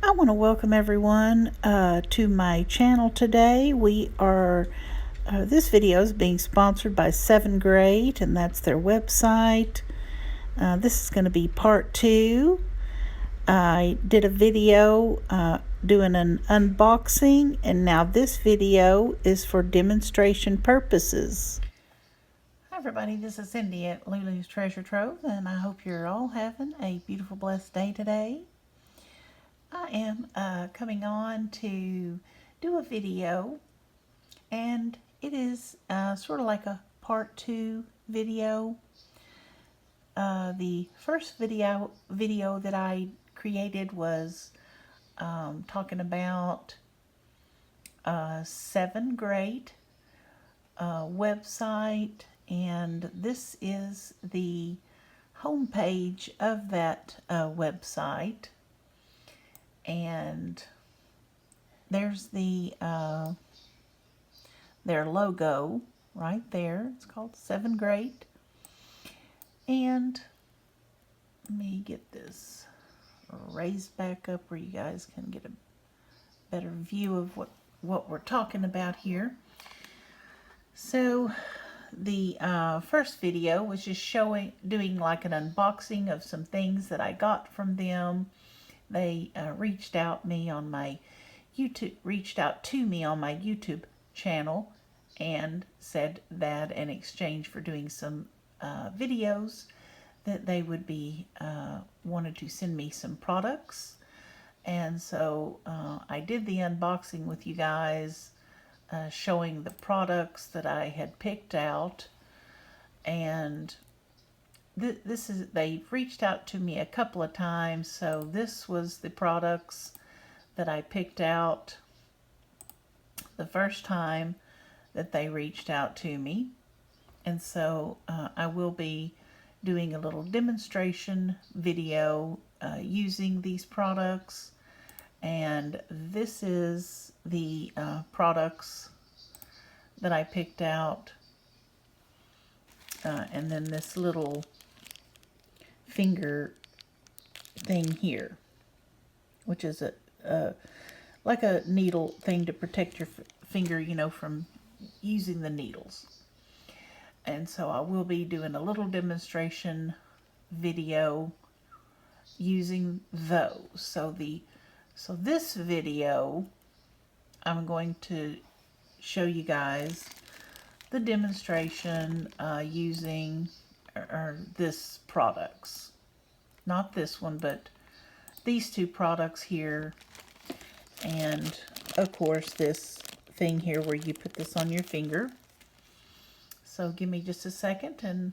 I want to welcome everyone to my channel today. This video is being sponsored by sevengreat, and that's their website. This is going to be part 2. I did a video doing an unboxing, and now this video is for demonstration purposes. Hi everybody, this is Cindy at Lulu's Treasure Trove, and I hope you're all having a beautiful, blessed day today. I am coming on to do a video, and it is sort of like a part 2 video. The first video that I created was talking about sevengreat website, and this is the homepage of that website. And there's the their logo right there. It's called sevengreat. And let me get this raised back up where you guys can get a better view of what we're talking about here. So the first video was just doing like an unboxing of some things that I got from them. They reached out to me on my YouTube channel and said that in exchange for doing some videos that they would be wanted to send me some products. And so I did the unboxing with you guys, showing the products that I had picked out. And they reached out to me a couple of times, so this was the products that I picked out the first time that they reached out to me. And so I will be doing a little demonstration video using these products. And this is the products that I picked out. And then this little finger thing here, which is like a needle thing to protect your finger, you know, from using the needles. And so I will be doing a little demonstration video using those. So this video, I'm going to show you guys the demonstration using this products. Not this one, but these two products here. And of course this thing here where you put this on your finger. So give me just a second and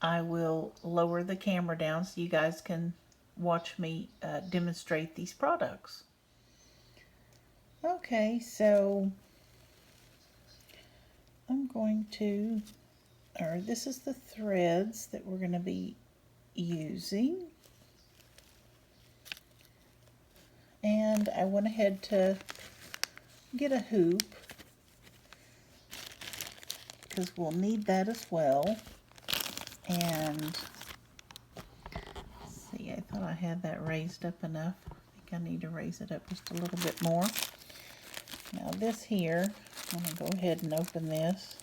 I will lower the camera down so you guys can watch me demonstrate these products. Okay, so I'm going to, this is the threads that we're going to be using. And I went ahead to get a hoop because we'll need that as well. And let's see, I thought I had that raised up enough. I think I need to raise it up just a little bit more. Now this here, I'm going to go ahead and open this.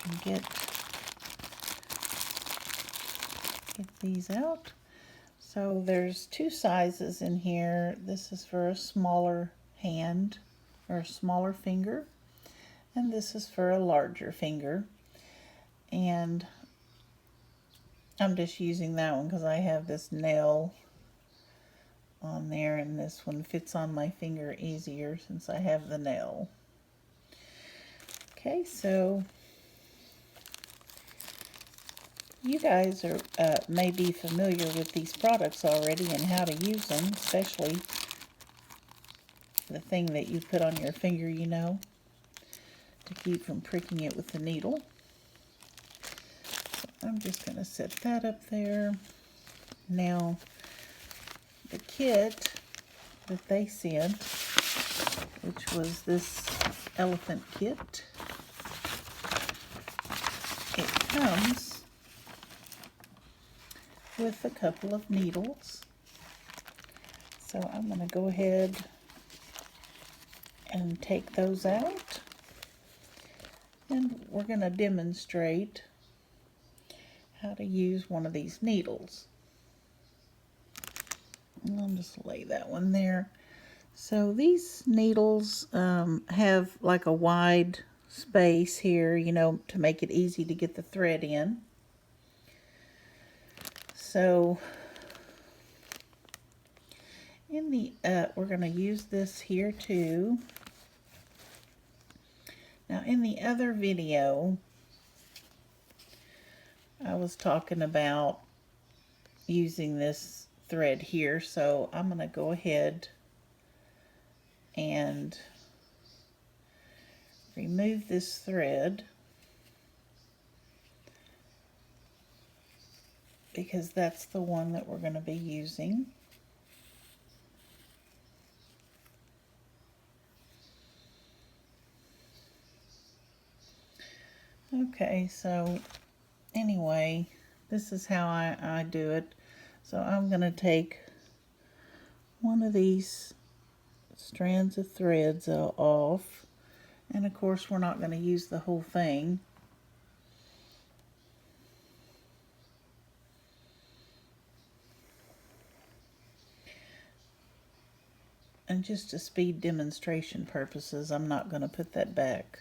And get these out. So there's two sizes in here. This is for a smaller hand or a smaller finger, and this is for a larger finger. And I'm just using that one because I have this nail on there, and this one fits on my finger easier since I have the nail. Okay, so you guys are may be familiar with these products already and how to use them, especially the thing that you put on your finger, you know, to keep from pricking it with the needle. So I'm just going to set that up there. Now, the kit that they sent, which was this elephant kit, it comes with a couple of needles. So I'm going to go ahead and take those out. And we're going to demonstrate how to use one of these needles. And I'll just lay that one there. So these needles have like a wide space here, you know, to make it easy to get the thread in. So in the we're going to use this here too. Now in the other video I was talking about using this thread here, so I'm going to go ahead and remove this thread because that's the one that we're going to be using. Okay, so anyway, this is how I do it. So I'm going to take one of these strands of threads off, and of course we're not going to use the whole thing. And just to speed demonstration purposes, I'm not going to put that back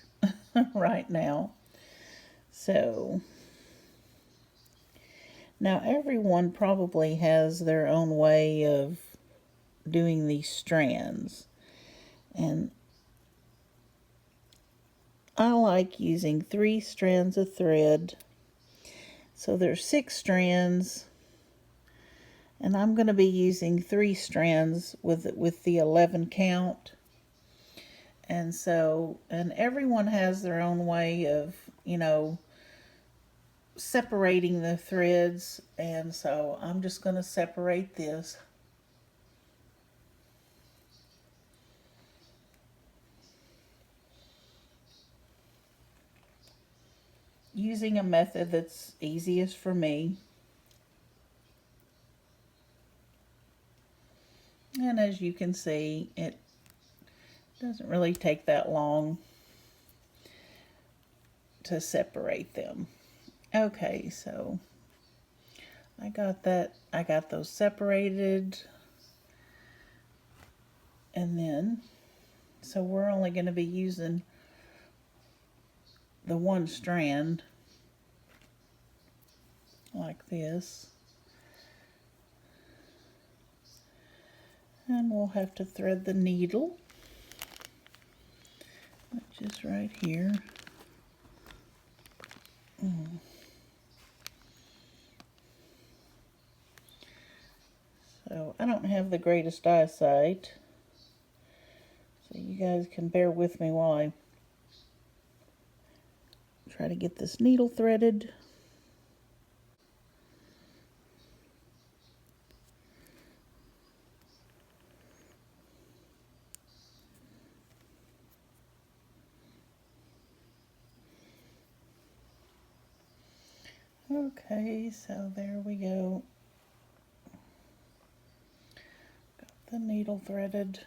right now. So now everyone probably has their own way of doing these strands, and I like using 3 strands of thread. So there's 6 strands, and I'm going to be using 3 strands with the 11 count. And so, and everyone has their own way of, you know, separating the threads, and so I'm just going to separate this. Using a method that's easiest for me. And as you can see, it doesn't really take that long to separate them. Okay, so I got those separated. And then, so we're only going to be using the one strand like this, and we'll have to thread the needle, which is right here. So I don't have the greatest eyesight, so you guys can bear with me while I try to get this needle threaded. Okay, so there we go. Got the needle threaded.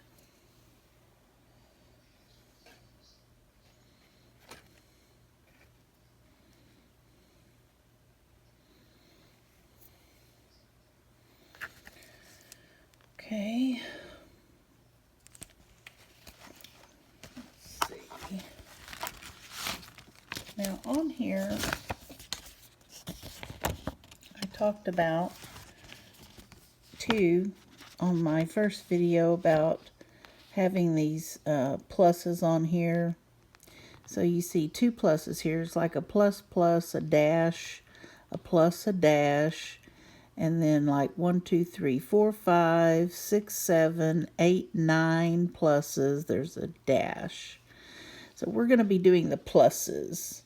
Okay. Let's see. Now on here, I talked about too on my first video about having these pluses on here. So you see 2 pluses here. It's like a plus plus, a dash, a plus, a dash, and then like 1, 2, 3, 4, 5, 6, 7, 8, 9 pluses. There's a dash. So we're going to be doing the pluses.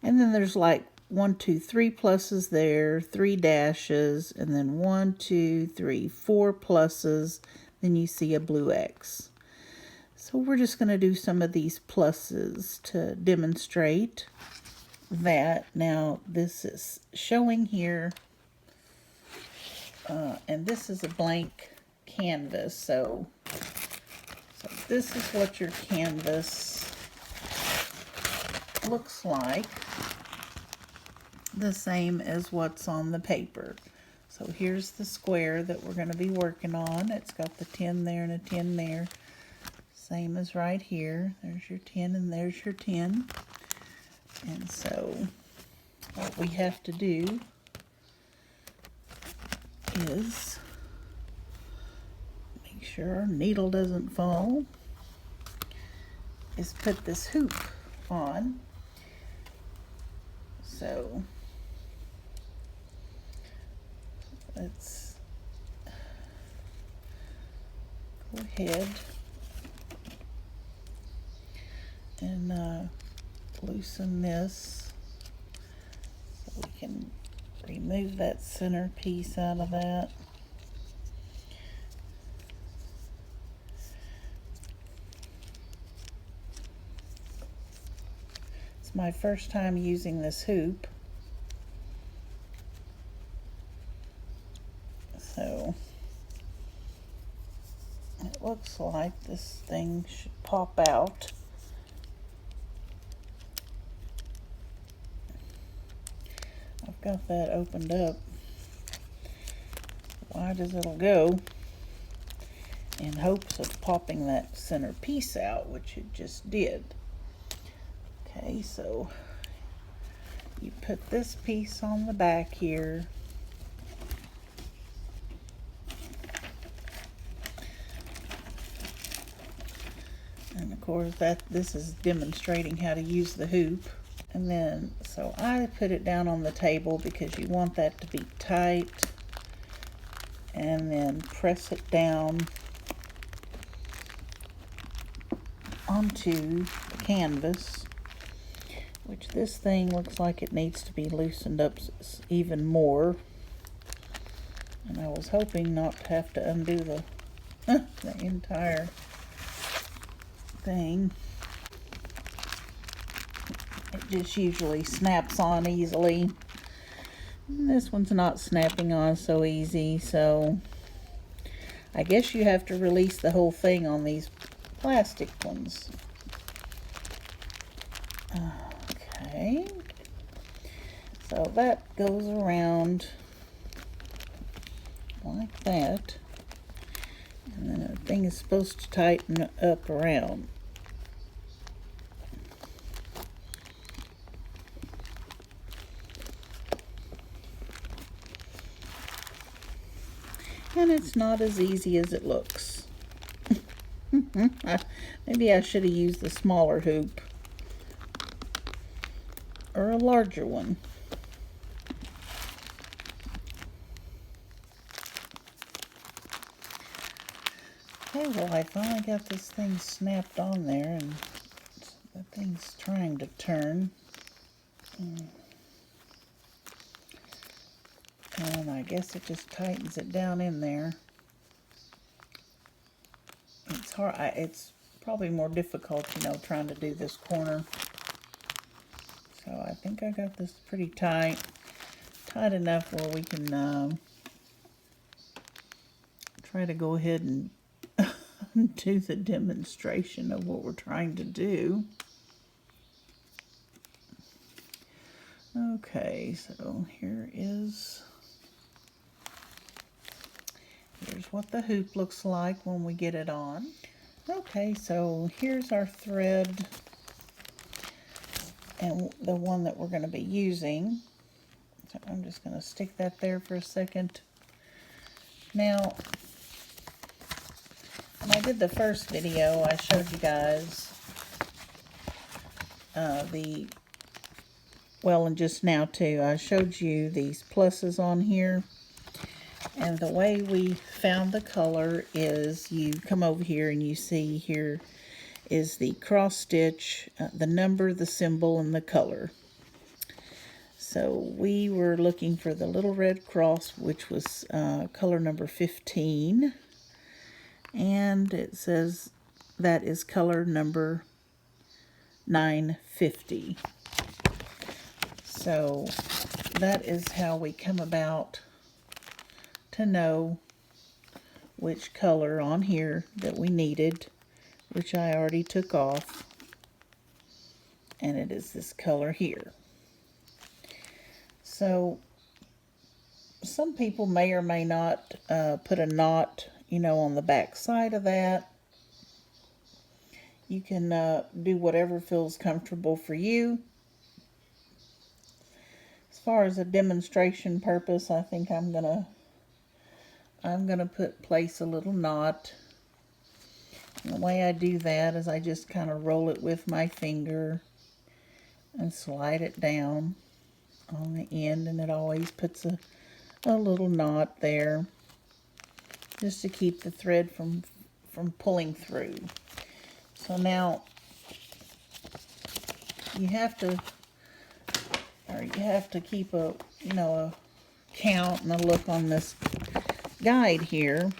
And then there's like 1, 2, 3 pluses there, 3 dashes, and then 1, 2, 3, 4 pluses. Then you see a blue X. So we're just going to do some of these pluses to demonstrate. that. Now this is showing here, and this is a blank canvas, so this is what your canvas looks like, the same as what's on the paper. So here's the square that we're going to be working on. It's got the 10 there and a 10 there, same as right here. There's your 10 and there's your 10. And so what we have to do is make sure our needle doesn't fall, is put this hoop on. So let's go ahead and loosen this so we can remove that center piece out of that. It's my first time using this hoop, so it looks like this thing should pop out. I've got that opened up wide as it'll go in hopes of popping that center piece out, which it just did. Okay, so you put this piece on the back here. And of course this is demonstrating how to use the hoop. And then, so I put it down on the table because you want that to be tight, and then press it down onto the canvas, which this thing looks like it needs to be loosened up even more. And I was hoping not to have to undo the entire thing. It just usually snaps on easily. This one's not snapping on so easy, so I guess you have to release the whole thing on these plastic ones. Okay, so that goes around like that, and then the thing is supposed to tighten up around. And it's not as easy as it looks. Maybe I should have used the smaller hoop or a larger one. Okay, well, I finally got this thing snapped on there, and the thing's trying to turn. And I guess it just tightens it down in there. It's hard. It's probably more difficult, you know, trying to do this corner. So I think I got this pretty tight tight enough where we can try to go ahead and do the demonstration of what we're trying to do. Okay, so here's what the hoop looks like when we get it on. Okay, so here's our thread and the one that we're going to be using. So I'm just going to stick that there for a second. Now, when I did the first video, I showed you guys and just now too, I showed you these pluses on here. And the way we found the color is you come over here and you see here is the cross stitch, the number, the symbol, and the color. So we were looking for the little red cross, which was color number 15. And it says that is color number 950. So that is how we come about to know which color on here that we needed, which I already took off, and it is this color here. So some people may or may not put a knot, on the back side of that. You can do whatever feels comfortable for you. As far as a demonstration purpose, I think I'm gonna place a little knot. And the way I do that is I just kind of roll it with my finger and slide it down on the end, and it always puts a little knot there just to keep the thread from pulling through. So now you have to keep a count and a look on this guide here.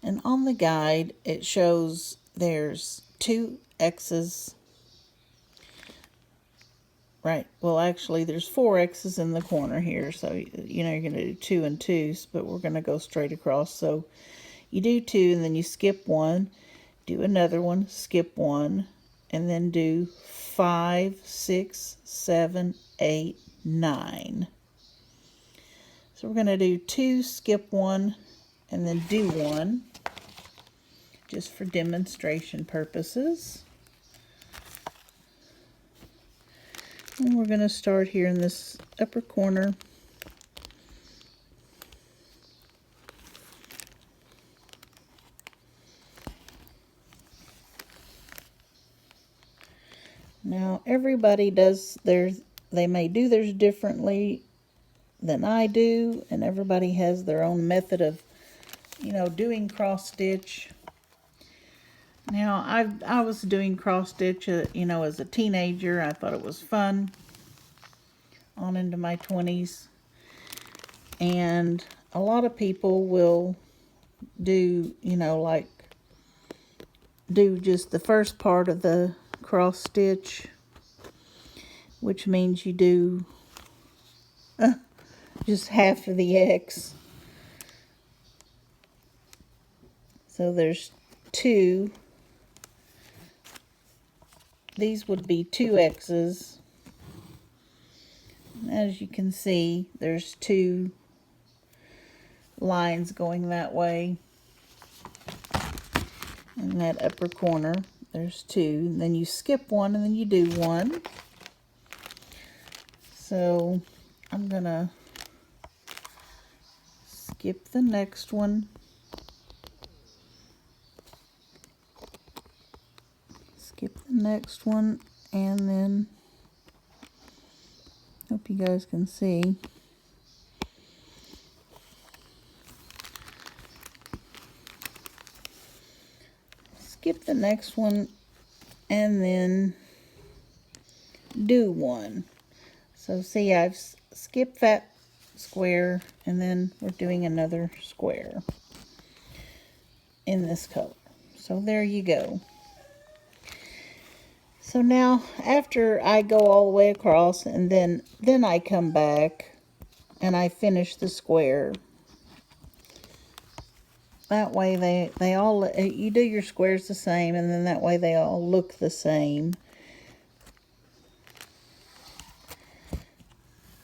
And on the guide, it shows there's 2 X's. Right, well actually there's 4 X's in the corner here, so you're going to do 2 and 2s, but we're going to go straight across. So you do 2 and then you skip 1, do another one, skip 1, and then do 5, 6, 7, 8, 9. So we're going to do 2, skip 1, and then do 1, just for demonstration purposes. And we're going to start here in this upper corner. Now everybody does theirs, they may do theirs differently than I do, and everybody has their own method of, doing cross stitch. Now I was doing cross stitch, as a teenager. I thought it was fun, on into my 20s. And a lot of people will do, do just the first part of the cross stitch, which means you do just half of the X. So there's 2. These would be 2 X's. As you can see, there's 2 lines going that way. In that upper corner, there's 2. And then you skip 1 and then you do 1. So I'm gonna skip the next one. Skip the next one, and then, hope you guys can see. Skip the next one, and then do 1. So see, I've skipped that square, and then we're doing another square in this color. So there you go. So now, after I go all the way across, and then I come back and I finish the square. That way they all, you do your squares the same, and then that way they all look the same.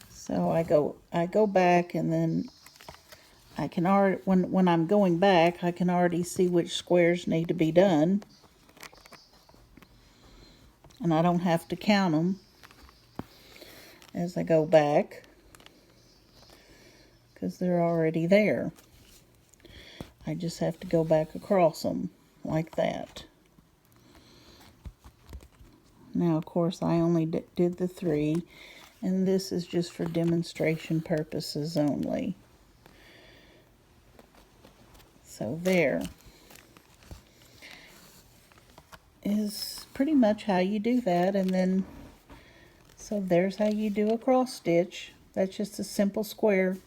So I go back, and then I can already, when I'm going back, I can already see which squares need to be done. And I don't have to count them as I go back, because they're already there. I just have to go back across them like that. Now, of course, I only did the 3, and this is just for demonstration purposes only. So there is pretty much how you do that. And then, so there's how you do a cross stitch. That's just a simple square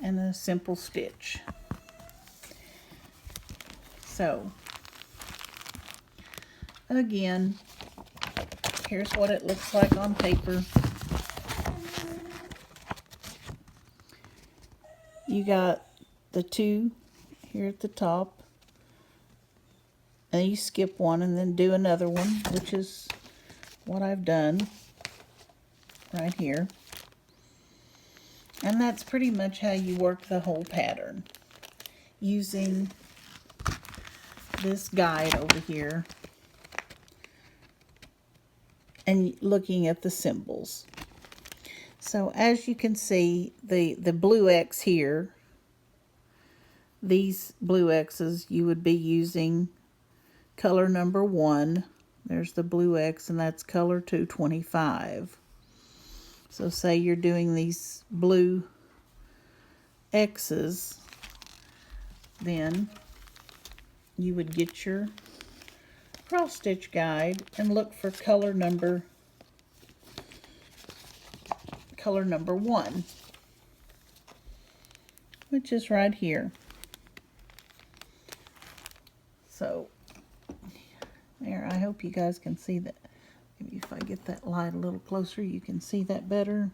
and a simple stitch. So again, here's what it looks like on paper. You got the two here at the top, and you skip one and then do another one, which is what I've done right here. And that's pretty much how you work the whole pattern, using this guide over here and looking at the symbols. So as you can see, the blue X here, these blue X's, you would be using color number 1. There's the blue X, and that's color 225. So say you're doing these blue X's, then you would get your cross stitch guide and look for color number 1, which is right here. So there, I hope you guys can see that. Maybe if I get that light a little closer, you can see that better.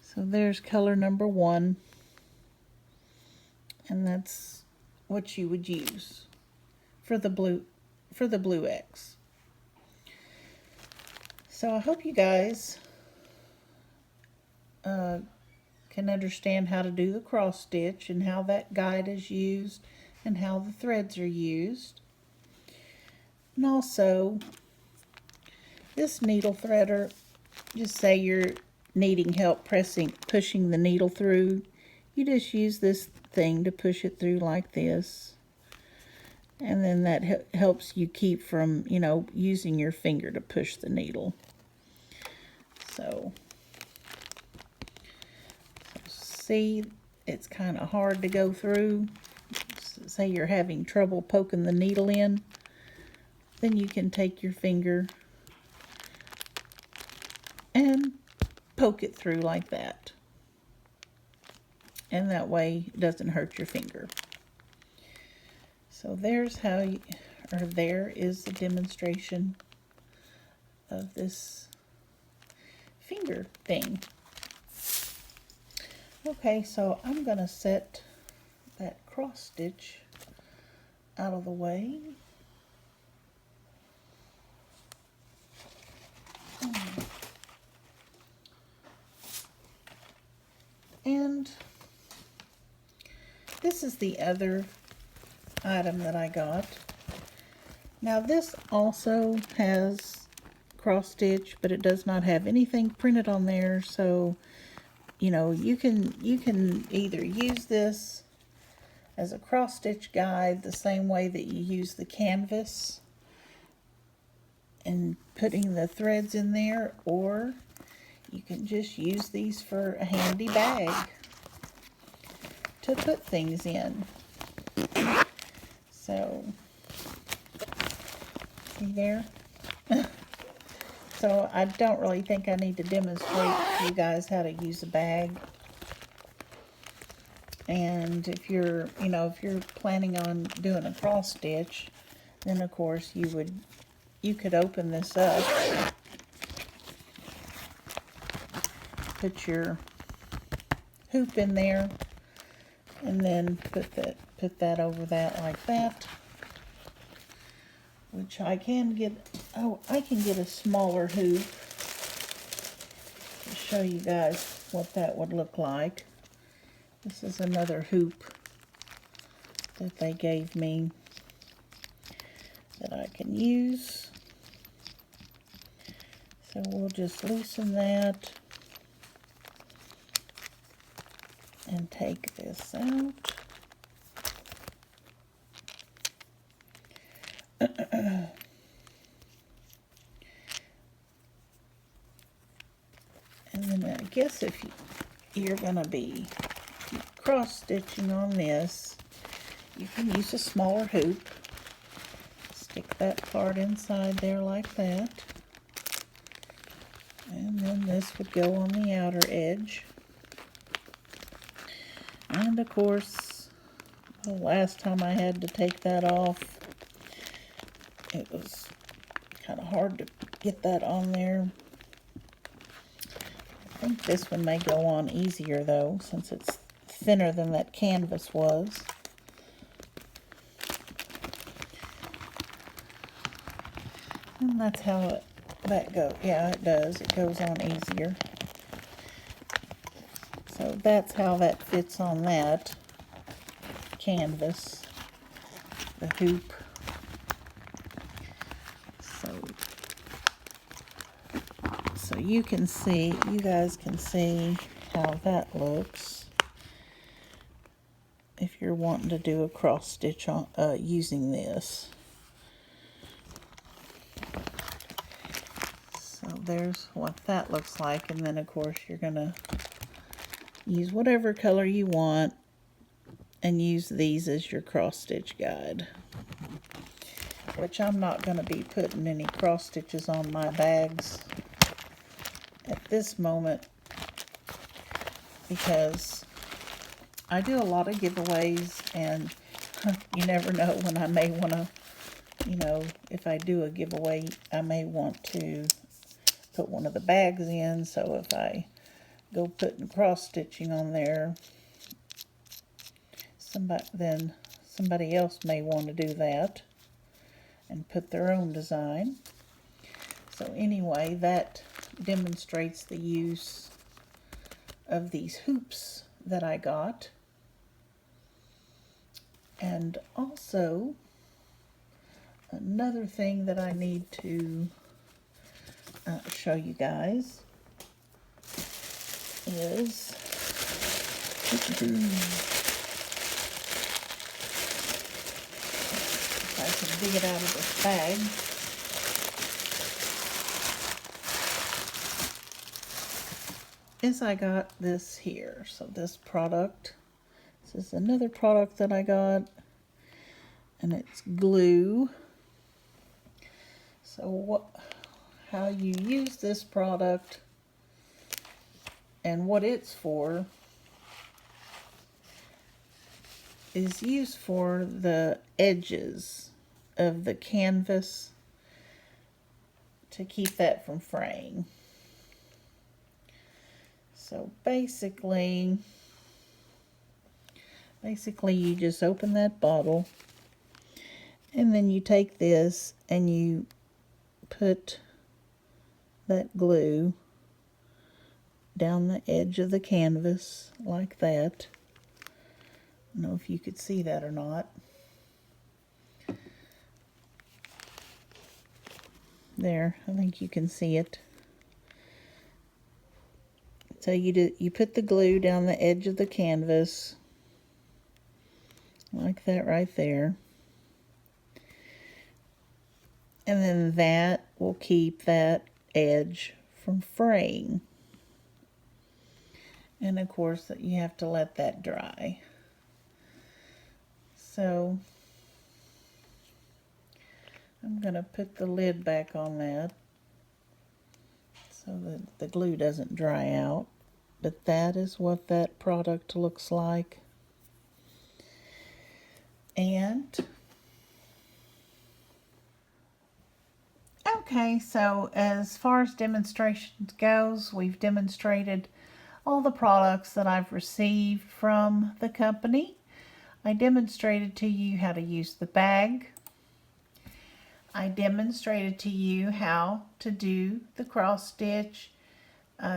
So there's color number 1, and that's what you would use for the blue X. So I hope you guys can understand how to do the cross stitch and how that guide is used and how the threads are used. And also, this needle threader, just say you're needing help pushing the needle through, you just use this thing to push it through like this. And then that helps you keep from, using your finger to push the needle. So see, it's kind of hard to go through. Say you're having trouble poking the needle in, then you can take your finger and poke it through like that. And that way it doesn't hurt your finger. So there's there is the demonstration of this finger thing. Okay, so I'm going to set that cross stitch out of the way. And this is the other item that I got. Now this also has cross stitch, but it does not have anything printed on there, so you can either use this as a cross stitch guide the same way that you use the canvas and putting the threads in there, or you can just use these for a handy bag to put things in. So, see there? So I don't really think I need to demonstrate to you guys how to use a bag. And if you're planning on doing a cross stitch, then of course you could open this up, put your hoop in there, and then put that over that like that. Which I can get. Oh, I can get a smaller hoop to show you guys what that would look like. This is another hoop that they gave me that I can use. So we'll just loosen that and take this out. And then I guess if you're going to be cross stitching on this, you can use a smaller hoop. Stick that part inside there like that. And then this would go on the outer edge. And of course, the last time I had to take that off, it hard to get that on there. I think this one may go on easier though, since it's thinner than that canvas was. And that's how that goes. Yeah, it does. It goes on easier. So that's how that fits on that canvas, the hoop. So you can see, you guys can see how that looks if you're wanting to do a cross stitch on using this. So there's what that looks like, and then of course you're gonna use whatever color you want and use these as your cross stitch guide, which I'm not going to be putting any cross stitches on my bags at this moment because I do a lot of giveaways, and you never know when I may want to, you know, if I do a giveaway, I may want to put one of the bags in, so if I go putting cross stitching on there, somebody else may want to do that and put their own design. So anyway, that demonstrates the use of these hoops that I got. And also, another thing that I need to show you guys is if I can dig it out of this bag. Is I got this here. So this product, this is another product that I got, and it's glue. So how you use this product and what it's for is used for the edges of the canvas to keep that from fraying. So basically you just open that bottle, and then you take this and you put that glue down the edge of the canvas like that. I don't know if you could see that or not. There, I think you can see it. So you put the glue down the edge of the canvas like that right there. And then that will keep that edge from fraying. And of course you have to let that dry. So I'm going to put the lid back on that so that the glue doesn't dry out. But that is what that product looks like. And okay, so as far as demonstrations goes, we've demonstrated all the products that I've received from the company. I demonstrated to you how to use the bag. I demonstrated to you how to do the cross stitch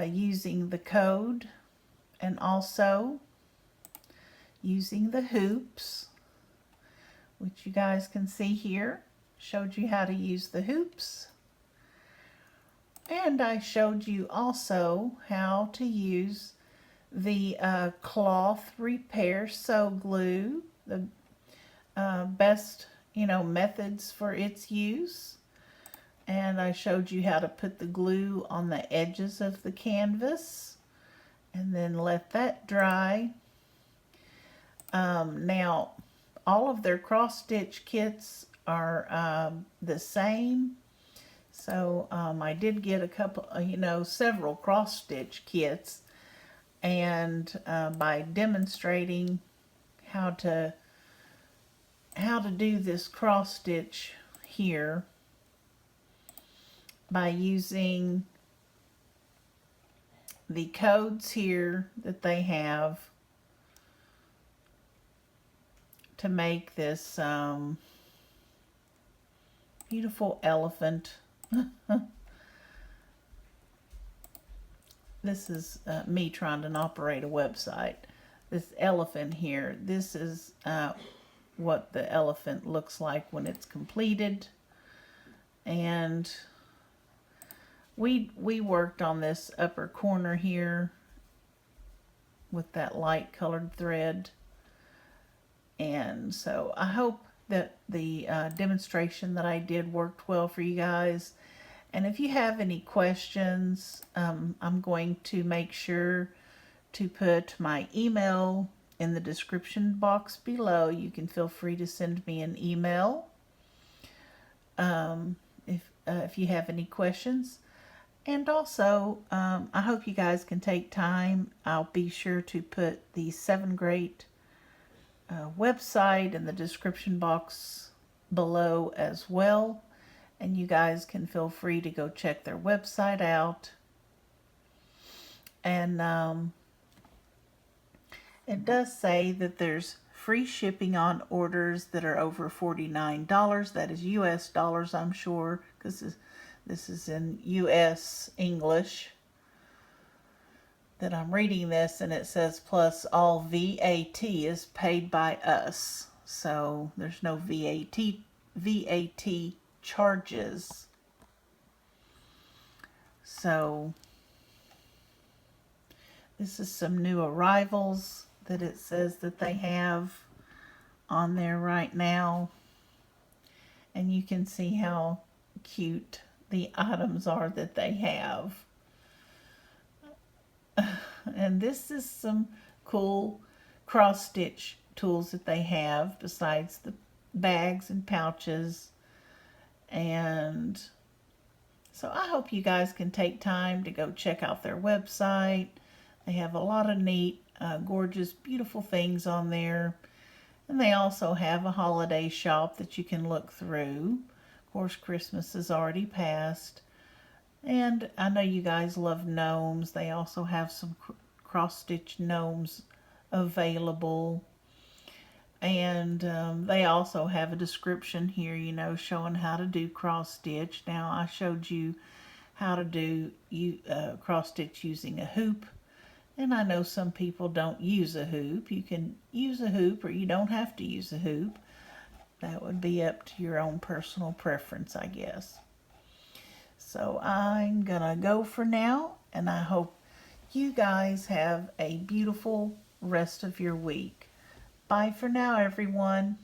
using the code and also using the hoops, which you guys can see here. Showed you how to use the hoops. And I showed you also how to use the cloth repair sew glue, the best methods for its use. And I showed you how to put the glue on the edges of the canvas and then let that dry. Now all of their cross stitch kits are the same. So I did get a couple, several cross stitch kits, and by demonstrating how to do this cross stitch here, by using the codes here that they have to make this beautiful elephant. This is me trying to operate a website. This elephant here, this is what the elephant looks like when it's completed. And we worked on this upper corner here with that light colored thread. And so I hope that the demonstration that I did worked well for you guys. And if you have any questions, I'm going to make sure to put my email in the description box below. You can feel free to send me an email if you have any questions. And also, I hope you guys can take time. I'll be sure to put the sevengreat website in the description box below as well. And you guys can feel free to go check their website out. And it does say that there's free shipping on orders that are over $49. That is US dollars, I'm sure, because this is in US English that I'm reading this, and it says plus all VAT is paid by us. So there's no VAT charges. So this is some new arrivals that it says that they have on there right now. And you can see how cute the items are that they have. And this is some cool cross stitch tools that they have besides the bags and pouches. And so I hope you guys can take time to go check out their website. They have a lot of neat, gorgeous, beautiful things on there. And they also have a holiday shop that you can look through. Of course, Christmas is already passed. And I know you guys love gnomes. They also have some cross-stitch gnomes available. And they also have a description here, you know, showing how to do cross-stitch. Now, I showed you how to do cross-stitch using a hoop. And I know some people don't use a hoop. You can use a hoop, or you don't have to use a hoop. That would be up to your own personal preference, I guess. So I'm gonna go for now, and I hope you guys have a beautiful rest of your week. Bye for now, everyone.